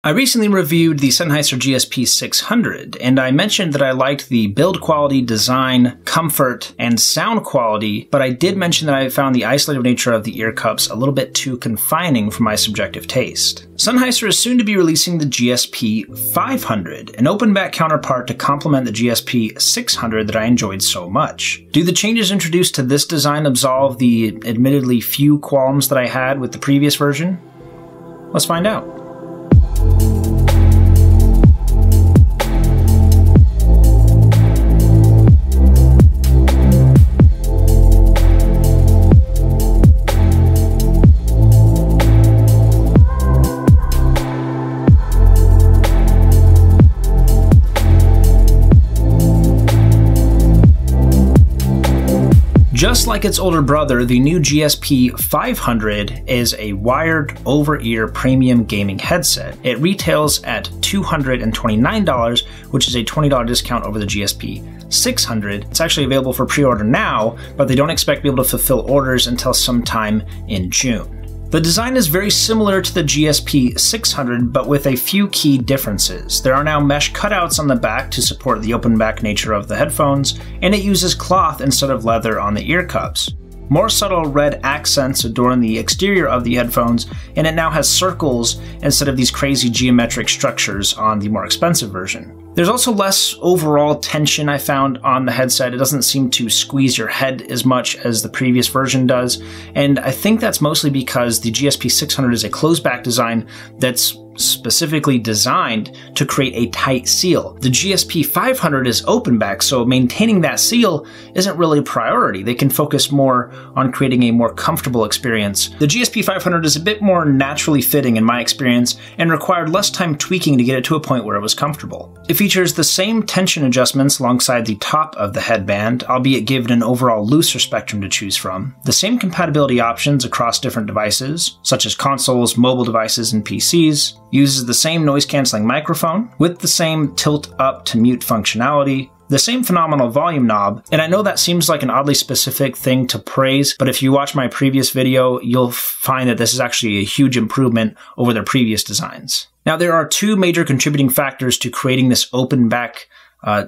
I recently reviewed the Sennheiser GSP 600, and I mentioned that I liked the build quality, design, comfort, and sound quality, but I did mention that I found the isolated nature of the ear cups a little bit too confining for my subjective taste. Sennheiser is soon to be releasing the GSP 500, an open back counterpart to complement the GSP 600 that I enjoyed so much. Do the changes introduced to this design absolve the admittedly few qualms that I had with the previous version? Let's find out. Just like its older brother, the new GSP 500 is a wired over-ear premium gaming headset. It retails at $229, which is a $20 discount over the GSP 600. It's actually available for pre-order now, but they don't expect to be able to fulfill orders until sometime in June. The design is very similar to the GSP 600, but with a few key differences. There are now mesh cutouts on the back to support the open back nature of the headphones, and it uses cloth instead of leather on the ear cups. More subtle red accents adorn the exterior of the headphones, and it now has circles instead of these crazy geometric structures on the more expensive version. There's also less overall tension I found on the headset. It doesn't seem to squeeze your head as much as the previous version does, and I think that's mostly because the GSP 600 is a closed back design that's specifically designed to create a tight seal. The GSP 500 is open back, so maintaining that seal isn't really a priority. They can focus more on creating a more comfortable experience. The GSP 500 is a bit more naturally fitting in my experience and required less time tweaking to get it to a point where it was comfortable. It features the same tension adjustments alongside the top of the headband, albeit given an overall looser spectrum to choose from. The same compatibility options across different devices, such as consoles, mobile devices, and PCs. Uses the same noise-canceling microphone, with the same tilt-up to mute functionality, the same phenomenal volume knob, and I know that seems like an oddly specific thing to praise, but if you watch my previous video, you'll find that this is actually a huge improvement over their previous designs. Now, there are two major contributing factors to creating this open back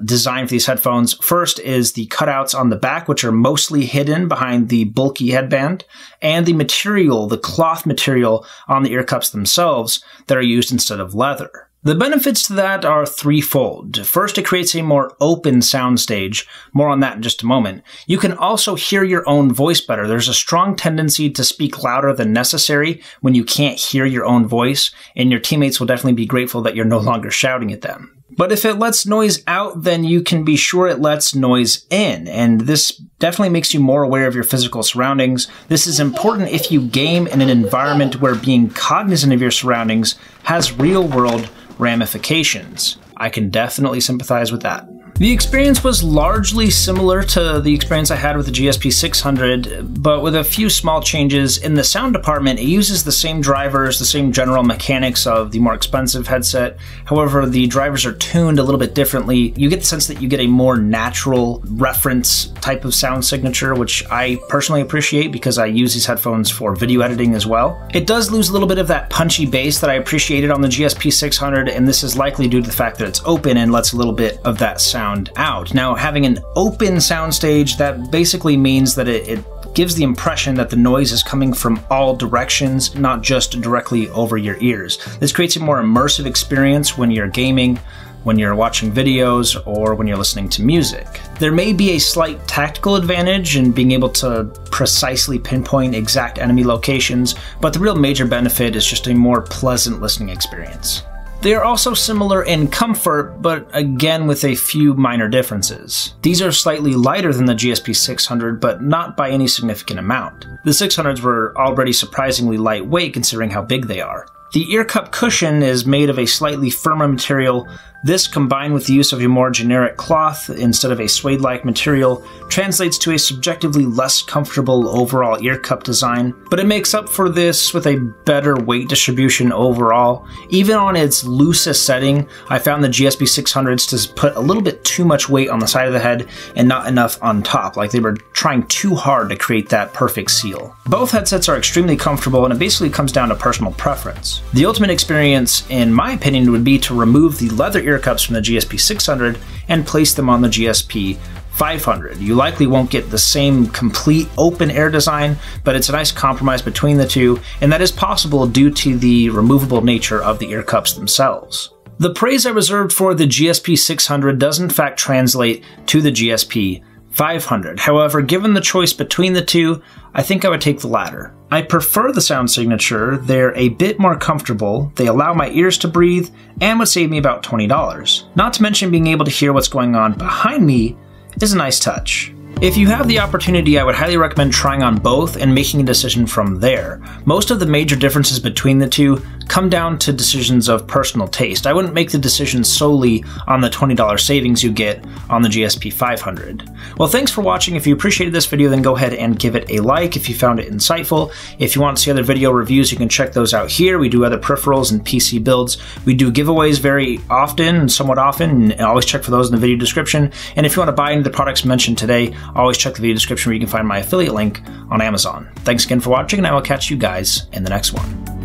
design for these headphones. First is the cutouts on the back, which are mostly hidden behind the bulky headband, and the material, the cloth material on the ear cups themselves that are used instead of leather. The benefits to that are threefold. First, it creates a more open soundstage. More on that in just a moment. You can also hear your own voice better. There's a strong tendency to speak louder than necessary when you can't hear your own voice, and your teammates will definitely be grateful that you're no longer shouting at them. But if it lets noise out, then you can be sure it lets noise in, and this definitely makes you more aware of your physical surroundings. This is important if you game in an environment where being cognizant of your surroundings has real-world ramifications. I can definitely sympathize with that. The experience was largely similar to the experience I had with the GSP 600, but with a few small changes. In the sound department, it uses the same drivers, the same general mechanics of the more expensive headset. However, the drivers are tuned a little bit differently. You get the sense that you get a more natural reference type of sound signature, which I personally appreciate because I use these headphones for video editing as well. It does lose a little bit of that punchy bass that I appreciated on the GSP 600, and this is likely due to the fact that it's open and lets a little bit of that sound out. Now, having an open soundstage, that basically means that it gives the impression that the noise is coming from all directions, not just directly over your ears. This creates a more immersive experience when you're gaming, when you're watching videos, or when you're listening to music. There may be a slight tactical advantage in being able to precisely pinpoint exact enemy locations, but the real major benefit is just a more pleasant listening experience. They are also similar in comfort, but again with a few minor differences. These are slightly lighter than the GSP 600, but not by any significant amount. The 600s were already surprisingly lightweight considering how big they are. The ear cup cushion is made of a slightly firmer material This, combined with the use of a more generic cloth instead of a suede-like material, translates to a subjectively less comfortable overall ear cup design, but it makes up for this with a better weight distribution overall. Even on its loosest setting, I found the GSP 600s to put a little bit too much weight on the side of the head and not enough on top, like they were trying too hard to create that perfect seal. Both headsets are extremely comfortable, and it basically comes down to personal preference. The ultimate experience, in my opinion, would be to remove the leather ear cups from the GSP 600 and place them on the GSP 500. You likely won't get the same complete open air design, but it's a nice compromise between the two, and that is possible due to the removable nature of the ear cups themselves. The praise I reserved for the GSP 600 does in fact translate to the GSP 500. However, given the choice between the two, I think I would take the latter. I prefer the sound signature, they're a bit more comfortable, they allow my ears to breathe, and would save me about $20. Not to mention being able to hear what's going on behind me is a nice touch. If you have the opportunity, I would highly recommend trying on both and making a decision from there. Most of the major differences between the two come down to decisions of personal taste. I wouldn't make the decision solely on the $20 savings you get on the GSP 500. Well, thanks for watching. If you appreciated this video, then go ahead and give it a like if you found it insightful. If you want to see other video reviews, you can check those out here. We do other peripherals and PC builds. We do giveaways very often and somewhat often, and always check for those in the video description. And if you want to buy into the products mentioned today, always check the video description where you can find my affiliate link on Amazon. Thanks again for watching, and I will catch you guys in the next one.